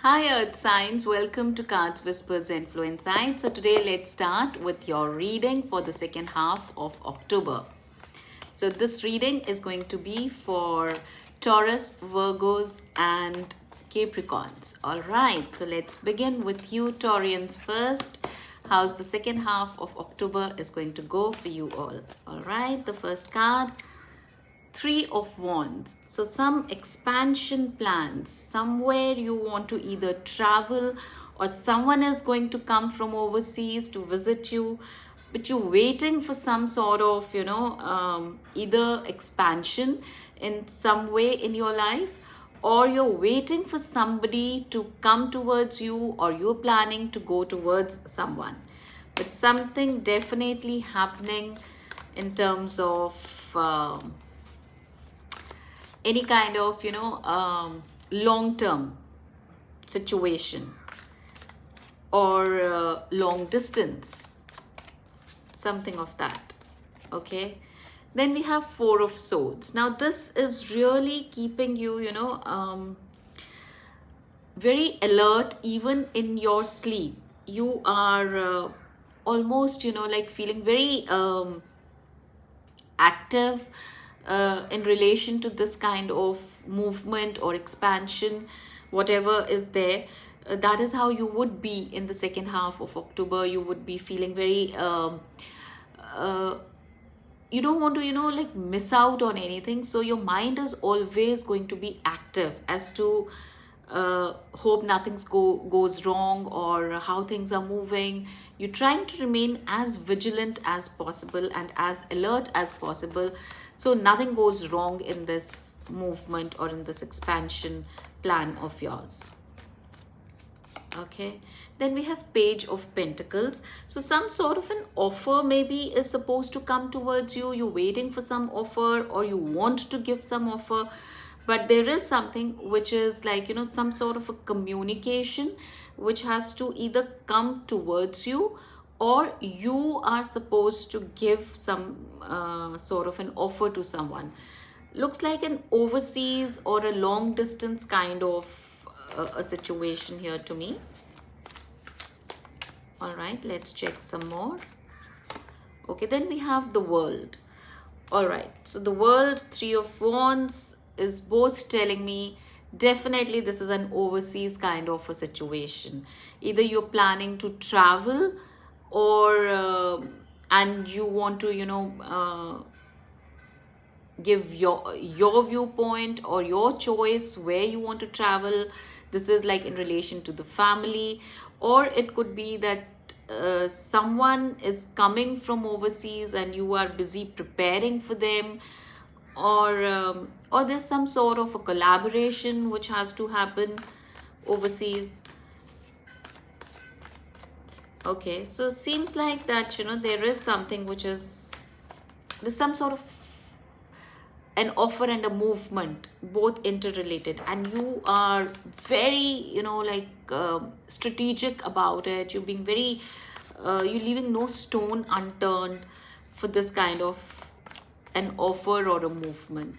Hi Earth Signs, welcome to Cards Whisper-Zenflow Insight. So today let's start with your reading for the second half of October. So this reading is going to be for Taurus, Virgos and Capricorns. Alright, so let's begin with you Taurians first. How's the second half of October is going to go for you all? Alright, the first card. Three of Wands. So some expansion plans, somewhere you want to either travel or someone is going to come from overseas to visit you, but you're waiting for some sort of either expansion in some way in your life, or you're waiting for somebody to come towards you, or you're planning to go towards someone, but something definitely happening in terms of any kind of long-term situation or long distance, something of that. Okay, then we have Four of Swords. Now this is really keeping you very alert. Even in your sleep you are almost like feeling very active in relation to this kind of movement or expansion, whatever is there. That is how you would be in the second half of October. You would be feeling very you don't want to miss out on anything, so your mind is always going to be active as to hope nothing's goes wrong, or how things are moving. You're trying to remain as vigilant as possible and as alert as possible, so nothing goes wrong in this movement or in this expansion plan of yours. Okay, then we have Page of Pentacles. So some sort of an offer maybe is supposed to come towards you. You're waiting for some offer, or you want to give some offer, but there is something which is like some sort of a communication which has to either come towards you, or you are supposed to give some sort of an offer to someone. Looks like an overseas or a long distance kind of a situation here to me. All right, let's check some more. Okay, then we have the World. All right, so the World, Three of Wands, is both telling me definitely this is an overseas kind of a situation. Either you're planning to travel, or and you want to give your viewpoint or your choice where you want to travel. This is like in relation to the family, or it could be that someone is coming from overseas and you are busy preparing for them, or there's some sort of a collaboration which has to happen overseas. Okay, so it seems like that there is something which is, there's some sort of an offer and a movement, both interrelated, and you are very strategic about it. You're being very you're leaving no stone unturned for this kind of an offer or a movement.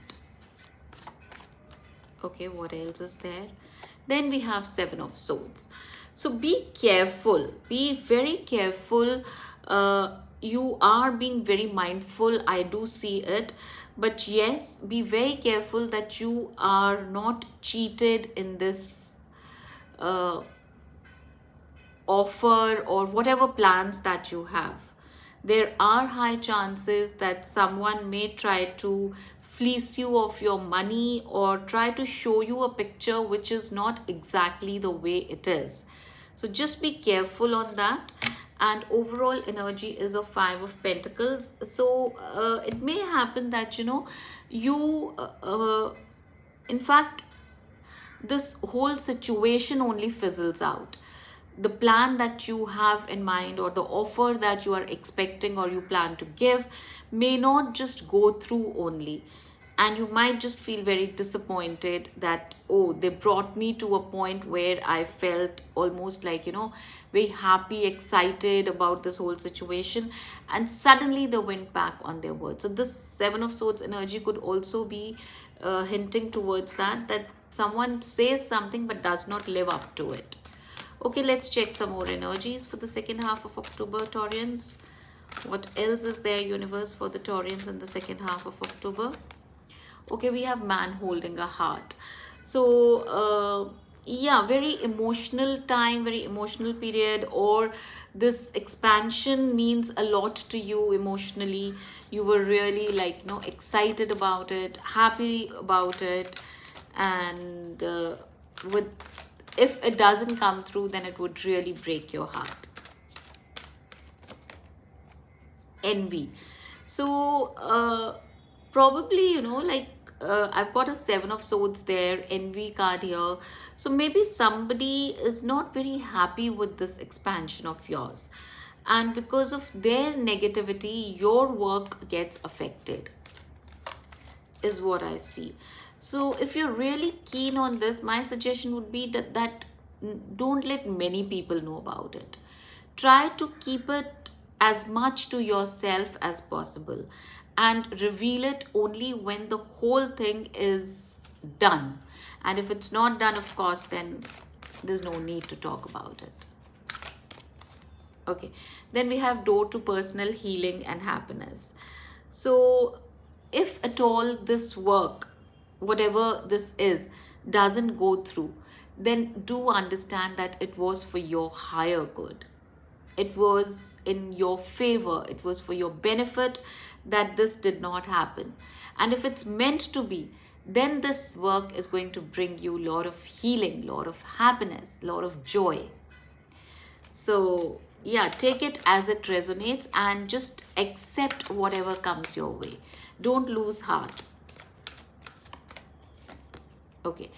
Okay, what else is there? Then we have Seven of Swords. So be careful, be very careful. You are being very mindful, I do see it, but yes, be very careful that you are not cheated in this offer or whatever plans that you have. There are high chances that someone may try to fleece you of your money, or try to show you a picture which is not exactly the way it is. So just be careful on that. And overall energy is of Five of Pentacles. So it may happen that you in fact, this whole situation only fizzles out. The plan that you have in mind, or the offer that you are expecting or you plan to give, may not just go through only, and you might just feel very disappointed that, oh, they brought me to a point where I felt almost like very happy, excited about this whole situation, and suddenly they went back on their word. So this Seven of Swords energy could also be hinting towards that someone says something but does not live up to it. Okay, let's check some more energies for the second half of October, Taurians. What else is there, universe, for the Taurians in the second half of October? Okay, we have man holding a heart. So yeah, very emotional time, very emotional period, or this expansion means a lot to you emotionally. You were really like, excited about it, happy about it, and with if it doesn't come through, then it would really break your heart. Envy. So probably, I've got a 7 of Swords there, envy card here. So maybe somebody is not very happy with this expansion of yours, and because of their negativity, your work gets affected, is what I see. So if you're really keen on this, my suggestion would be that don't let many people know about it. Try to keep it as much to yourself as possible, and reveal it only when the whole thing is done. And if it's not done, of course, then there's no need to talk about it. Okay, then we have door to personal healing and happiness. So if at all this work, whatever this is, doesn't go through, then do understand that it was for your higher good. It was in your favor. It was for your benefit that this did not happen. And if it's meant to be, then this work is going to bring you a lot of healing, a lot of happiness, a lot of joy. So yeah, take it as it resonates and just accept whatever comes your way. Don't lose heart. Okay,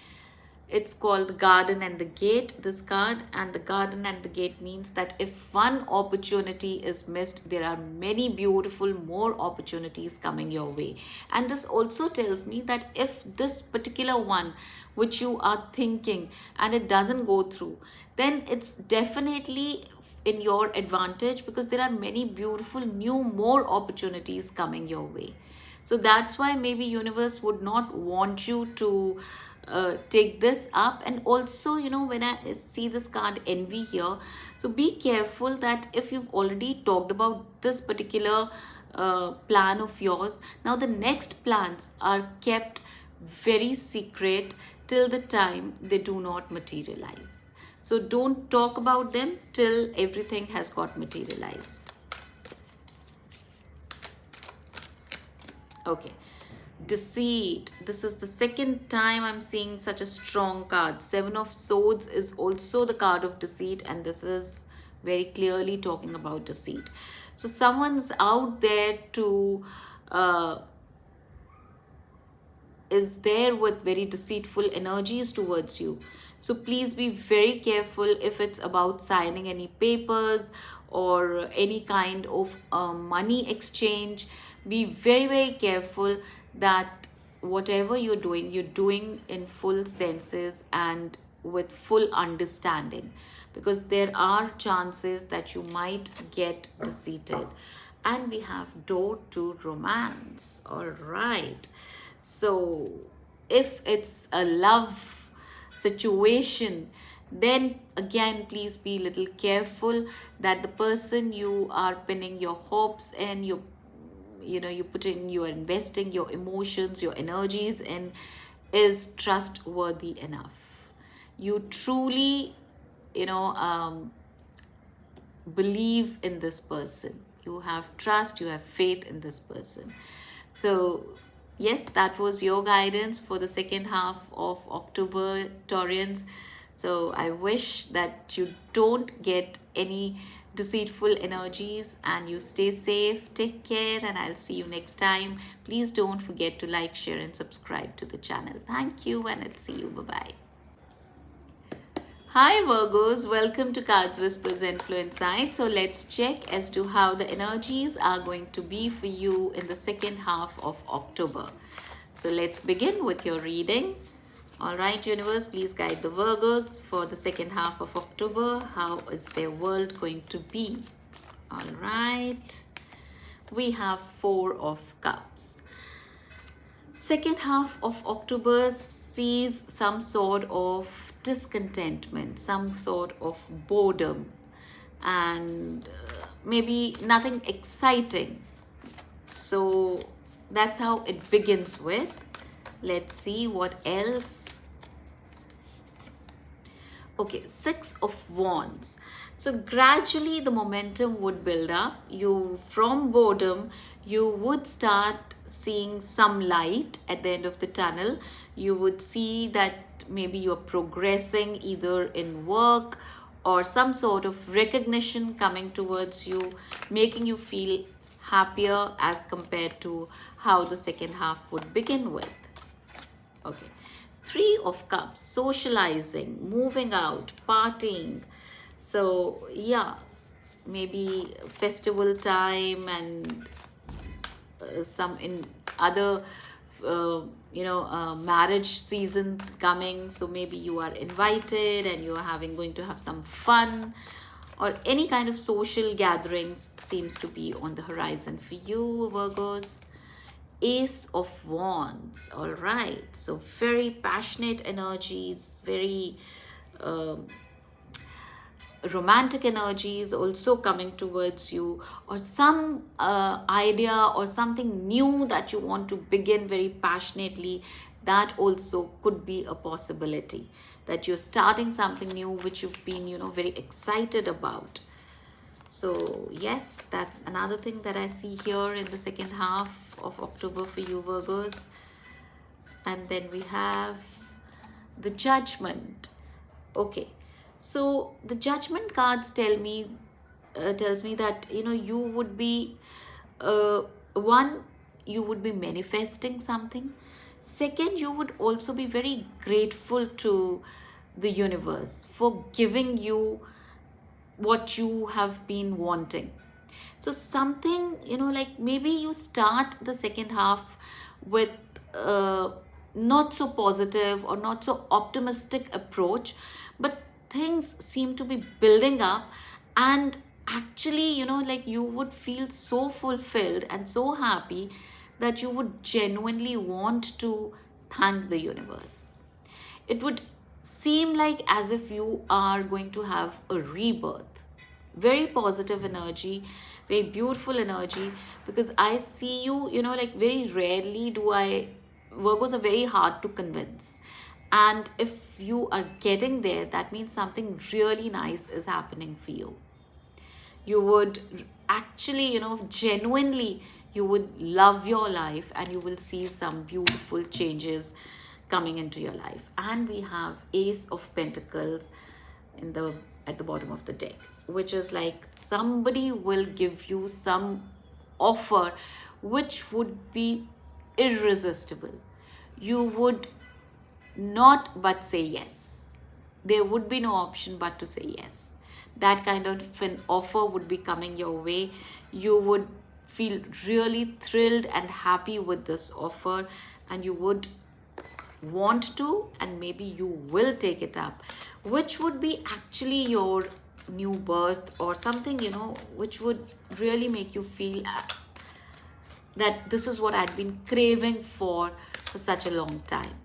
it's called the Garden and the Gate, this card. And the Garden and the Gate means that if one opportunity is missed, there are many beautiful more opportunities coming your way. And this also tells me that if this particular one which you are thinking and it doesn't go through, then it's definitely in your advantage, because there are many beautiful new more opportunities coming your way. So that's why maybe universe would not want you to take this up. And also, when I see this card envy here, so be careful that if you've already talked about this particular plan of yours, now the next plans are kept very secret till the time they do not materialize. So don't talk about them till everything has got materialized. Okay, deceit. This is the second time I'm seeing such a strong card. 7 of Swords is also the card of deceit, and this is very clearly talking about deceit. So someone's out there to is there with very deceitful energies towards you. So please be very careful if it's about signing any papers or any kind of money exchange. Be very, very careful that whatever you're doing in full senses and with full understanding, because there are chances that you might get deceived. And we have door to romance. All right. So if it's a love situation, then again, please be a little careful that the person you are pinning your hopes in, you're investing your emotions, your energies in, is trustworthy enough. You truly believe in this person. You have trust, you have faith in this person. So yes, that was your guidance for the second half of October, Taurians. So I wish that you don't get any deceitful energies and you stay safe. Take care, and I'll see you next time. Please don't forget to like, share, and subscribe to the channel. Thank you, and I'll see you. Bye-bye. Hi Virgos, welcome to Cards Whisper-Zenflow Insight. So let's check as to how the energies are going to be for you in the second half of October. So let's begin with your reading. All right, universe, please guide the Virgos for the second half of October. How is their world going to be? All right, we have 4 of Cups. Second half of October sees some sort of discontentment, some sort of boredom, and maybe nothing exciting. So that's how it begins with. Let's see what else. Okay, Six of Wands. So gradually the momentum would build up. You, from boredom, you would start seeing some light at the end of the tunnel. You would see that maybe you're progressing either in work or some sort of recognition coming towards you, making you feel happier as compared to how the second half would begin with. Okay. Three of Cups, socializing, moving out, partying. So, yeah, maybe festival time and some in other, marriage season coming. So maybe you are invited and you are going to have some fun, or any kind of social gatherings seems to be on the horizon for you, Virgos. Ace of Wands. All right, so very passionate energies, very um romantic energies also coming towards you, or some idea or something new that you want to begin very passionately. That also could be a possibility, that you're starting something new which you've been, very excited about. So yes, that's another thing that I see here in the second half of October for you, Virgos. And then we have the Judgment. Okay, so the Judgment cards tells me that you would be one, you would be manifesting something. Second, you would also be very grateful to the universe for giving you what you have been wanting. So something, like maybe you start the second half with not so positive or not so optimistic approach, but things seem to be building up, and actually, like you would feel so fulfilled and so happy that you would genuinely want to thank the universe. It would seem like as if you are going to have a rebirth. Very positive energy, very beautiful energy, because I see you, like very rarely do I. Virgos are very hard to convince. And if you are getting there, that means something really nice is happening for you. You would actually, genuinely, you would love your life and you will see some beautiful changes coming into your life. And we have Ace of Pentacles in the at the bottom of the deck, which is like somebody will give you some offer which would be irresistible. You would not but say yes. There would be no option but to say yes. That kind of an offer would be coming your way. You would feel really thrilled and happy with this offer, and you would want to, and maybe you will take it up, which would be actually your new birth or something, which would really make you feel that this is what I'd been craving for such a long time.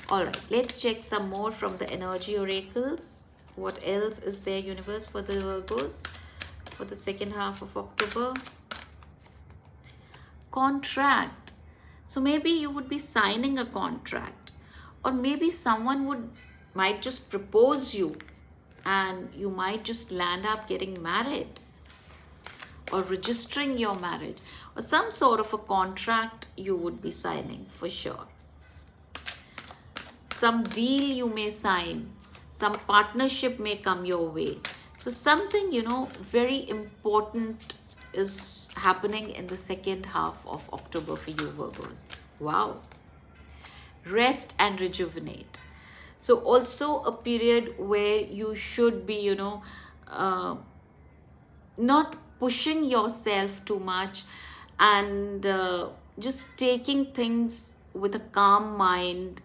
All right, let's check some more from the energy oracles. What else is there, universe, for the Virgos for the second half of October? Contract. So maybe you would be signing a contract, or maybe someone might just propose you and you might just land up getting married or registering your marriage, or some sort of a contract you would be signing for sure. Some deal you may sign, some partnership may come your way. So something, very important is happening in the second half of October for you, Virgos. Wow. Rest and rejuvenate. So also a period where you should be, not pushing yourself too much, and just taking things with a calm mind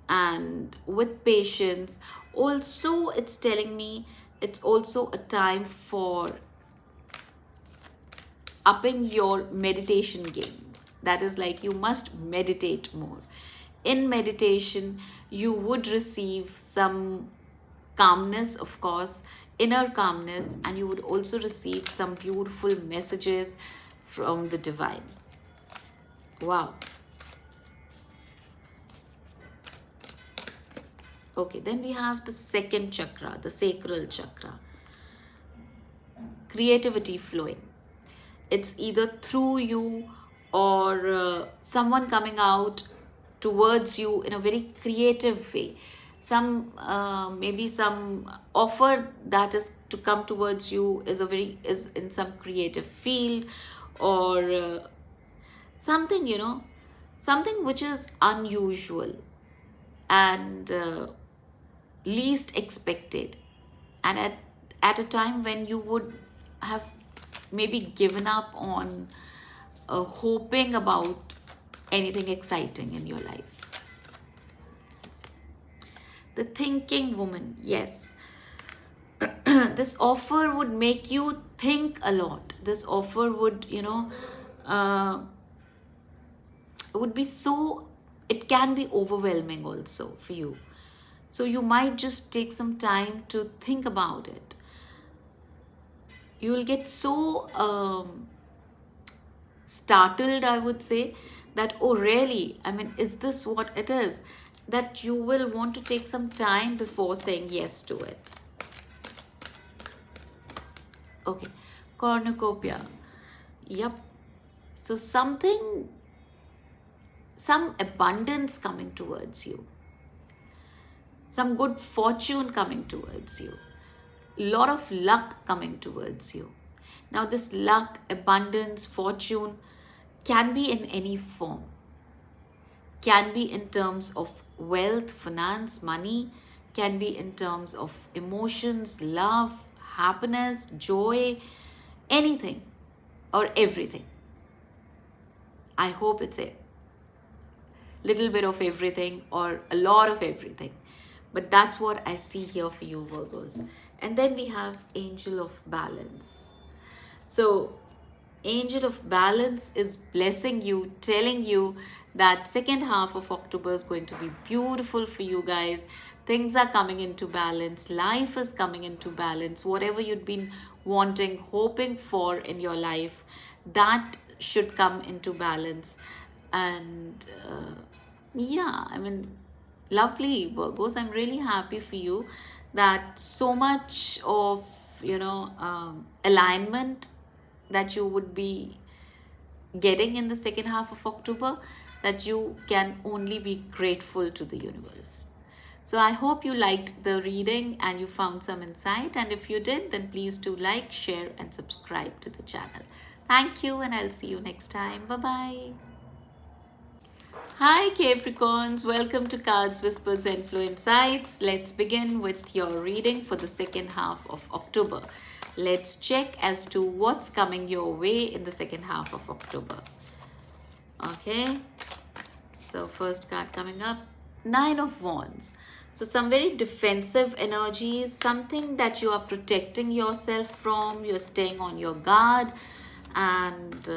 and with patience. Also, it's telling me it's also a time for upping your meditation game. That is like you must meditate more. In meditation, you would receive some calmness, of course, inner calmness, and you would also receive some beautiful messages from the divine. Wow. Okay, then we have the second chakra, the sacral chakra. Creativity flowing. It's either through you or someone coming out towards you in a very creative way. Some maybe some offer that is to come towards you is in some creative field, or something, something which is unusual and least expected, and at a time when you would have maybe given up on hoping about anything exciting in your life. The thinking woman, yes. This offer would make you think a lot. This offer would, would be so, it can be overwhelming also for you. So you might just take some time to think about it. You will get so startled, I would say, that, oh, really? I mean, is this what it is? That you will want to take some time before saying yes to it. Okay, cornucopia. Yep. So some abundance coming towards you. Some good fortune coming towards you. Lot of luck coming towards you. Now this luck, abundance, fortune can be in any form. Can be in terms of wealth, finance, money. Can be in terms of emotions, love, happiness, joy, anything or everything. I hope it's a little bit of everything or a lot of everything. But that's what I see here for you, Virgos. And then we have Angel of Balance. So Angel of Balance is blessing you, telling you that second half of October is going to be beautiful for you guys. Things are coming into balance. Life is coming into balance. Whatever you'd been wanting, hoping for in your life, that should come into balance. And yeah, I mean, lovely, Virgos. I'm really happy for you that so much of, alignment that you would be getting in the second half of October, that you can only be grateful to the universe. So I hope you liked the reading and you found some insight. And if you did, then please do like, share, and subscribe to the channel. Thank you, and I'll see you next time. Bye-bye. Hi Capricorns, welcome to Cards Whisper-Zenflow Insights. Let's begin with your reading for the second half of October. Let's check as to what's coming your way in the second half of October. Okay, so first card coming up, Nine of Wands. So some very defensive energies, something that you are protecting yourself from, you're staying on your guard, and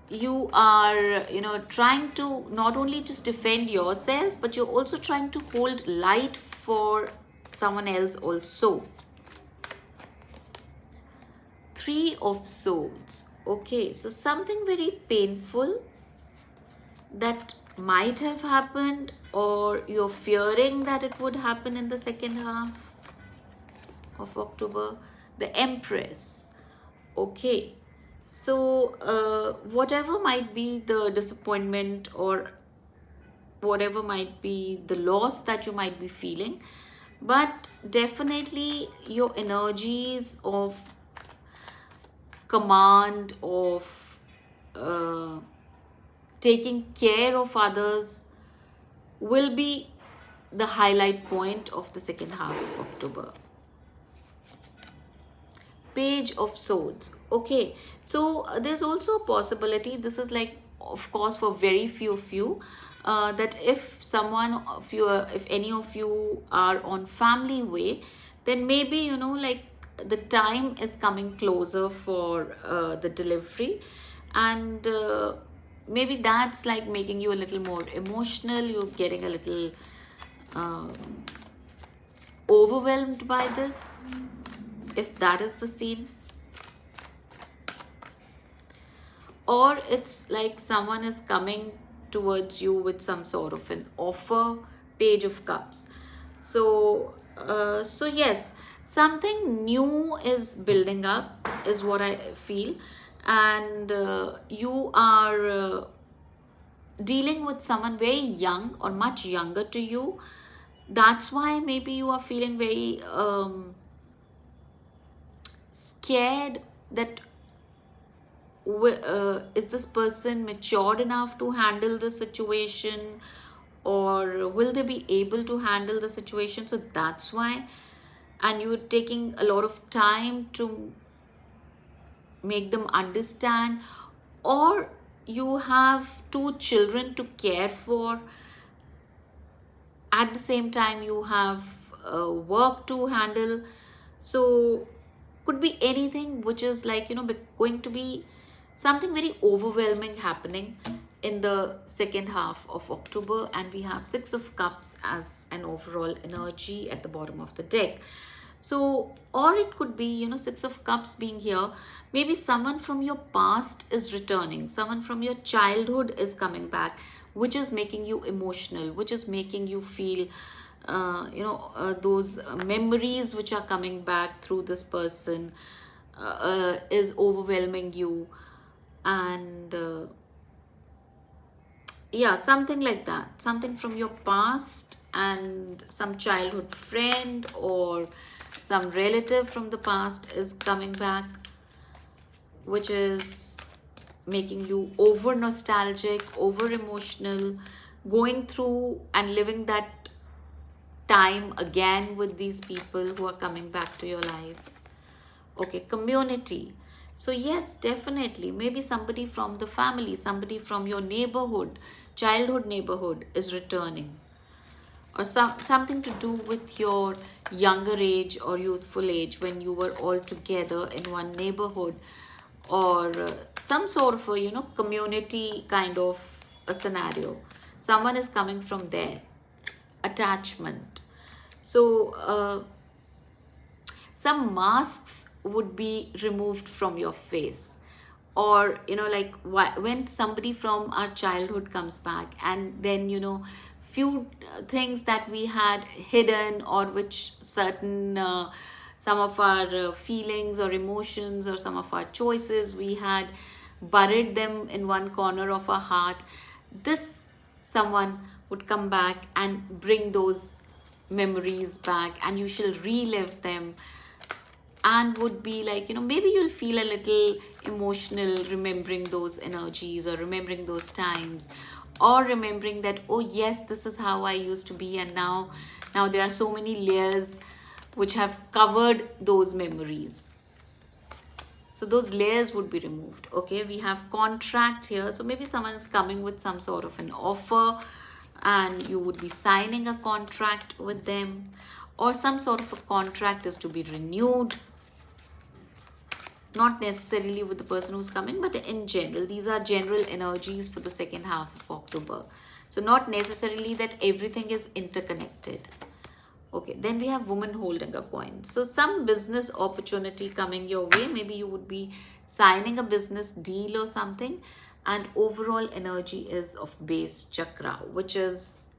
you are, trying to not only just defend yourself, but you're also trying to hold light for someone else also. Three of Swords. Okay, so something very painful that might have happened, or you're fearing that it would happen in the second half of October. The Empress. Okay. So whatever might be the disappointment or whatever might be the loss that you might be feeling, but definitely your energies of command, of taking care of others will be the highlight point of the second half of October. Page of Swords. Okay, so there's also a possibility, this is like, of course, for very few of you, that if any of you are on family way, then maybe, like the time is coming closer for the delivery. And maybe that's like making you a little more emotional. You're getting a little um overwhelmed by this, if that is the scene. Or it's like someone is coming towards you with some sort of an offer. Page of Cups. So so yes, something new is building up is what I feel. And you are dealing with someone very young or much younger to you. That's why maybe you are feeling very scared that is this person matured enough to handle the situation, or will they be able to handle the situation? So that's why. And you're taking a lot of time to make them understand. Or you have two children to care for, at the same time you have work to handle. So could be anything which is like, going to be something very overwhelming happening in the second half of October. And we have Six of Cups as an overall energy at the bottom of the deck. So, or it could be, Six of Cups being here. Maybe someone from your past is returning, someone from your childhood is coming back, which is making you emotional, which is making you feel, those memories which are coming back through this person is overwhelming you. And yeah, something like that, something from your past and some childhood friend or some relative from the past is coming back, which is making you over nostalgic, over emotional, going through and living that time again with these people who are coming back to your life. Okay, community. So yes, definitely, maybe somebody from the family, somebody from your neighborhood, childhood neighborhood is returning, or something to do with your younger age or youthful age when you were all together in one neighborhood, or some sort of a community kind of a scenario. Someone is coming from there. Attachment. So some masks would be removed from your face. Or like when somebody from our childhood comes back, and then few things that we had hidden, or which certain some of our feelings or emotions or some of our choices, we had buried them in one corner of our heart. This someone would come back and bring those memories back, and you shall relive them, and would be like, maybe you'll feel a little emotional remembering those energies, or remembering those times, or remembering that, oh yes, this is how I used to be, and now there are so many layers which have covered those memories. So those layers would be removed. Okay, we have contract here. So maybe someone is coming with some sort of an offer, and you would be signing a contract with them, or some sort of a contract is to be renewed. Not necessarily with the person who's coming, but in general, these are general energies for the second half of October. So not necessarily that everything is interconnected. Okay, then we have woman holding a coin. So some business opportunity coming your way. Maybe you would be signing a business deal or something. And overall energy is of base chakra, which is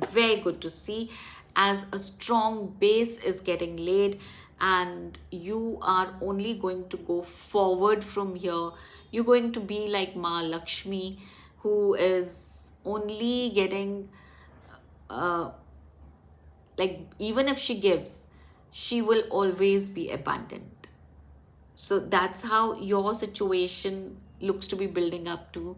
very good to see, as a strong base is getting laid, and you are only going to go forward from here. You're going to be like Ma Lakshmi, who is only getting like, even if she gives, she will always be abundant. So that's how your situation looks to be building up to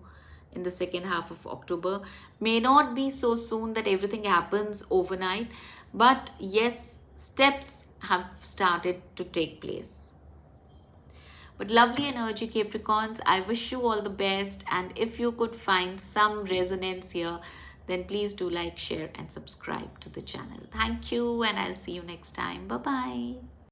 in the second half of October. May not be so soon that everything happens overnight, but yes, steps have started to take place. But lovely energy, Capricorns. I wish you all the best, and if you could find some resonance here, then please do like, share and subscribe to the channel. Thank you, and I'll see you next time. Bye bye.